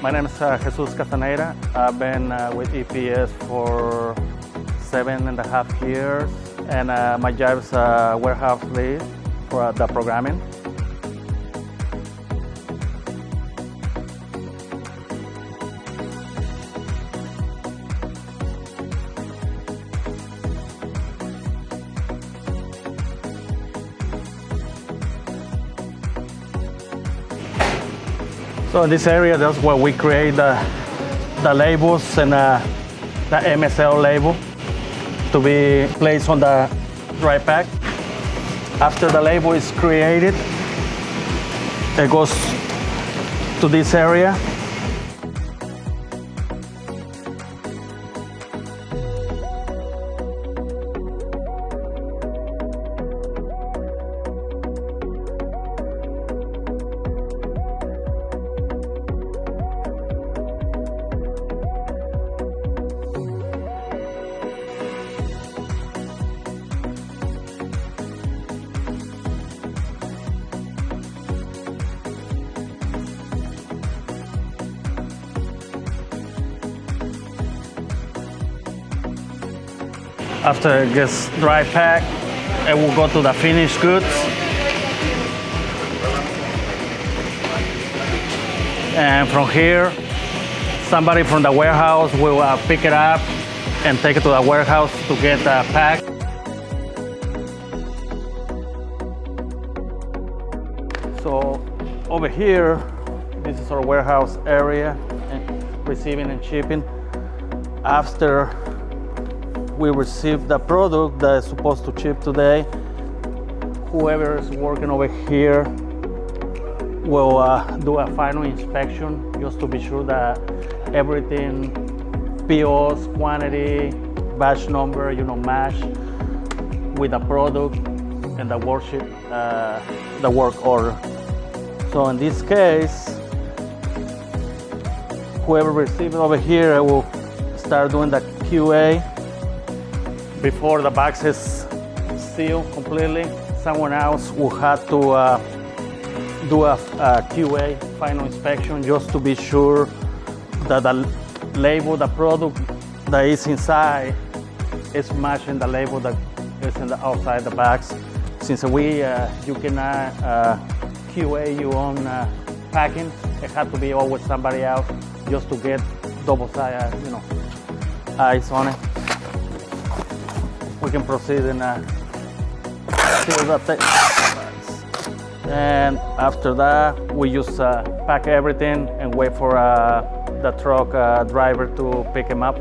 My name is Jesus Castaneda. I've been with EPS for 7.5 years, and my job is warehouse lead for the programming. So in this area, that's where we create the labels and the MSL label to be placed on the dry pack. After the label is created, it goes to this area. After it gets dry packed, it will go to the finished goods. And from here, somebody from the warehouse will pick it up and take it to the warehouse to get packed. So over here, this is our warehouse area, and receiving and shipping. After we receive the product that is supposed to ship today, whoever is working over here will do a final inspection just to be sure that everything, POs, quantity, batch number, match with the product and the worksheet, the work order. So in this case, whoever receives it over here will start doing the QA. Before the box is sealed completely, someone else will have to do a QA, final inspection, just to be sure that the label, the product that is inside is matching the label that is in the outside the box. Since you cannot QA your own packing, it has to be always somebody else just to get double side, eyes on it. We can proceed and seal the tape. And after that, we just pack everything and wait for the truck driver to pick him up.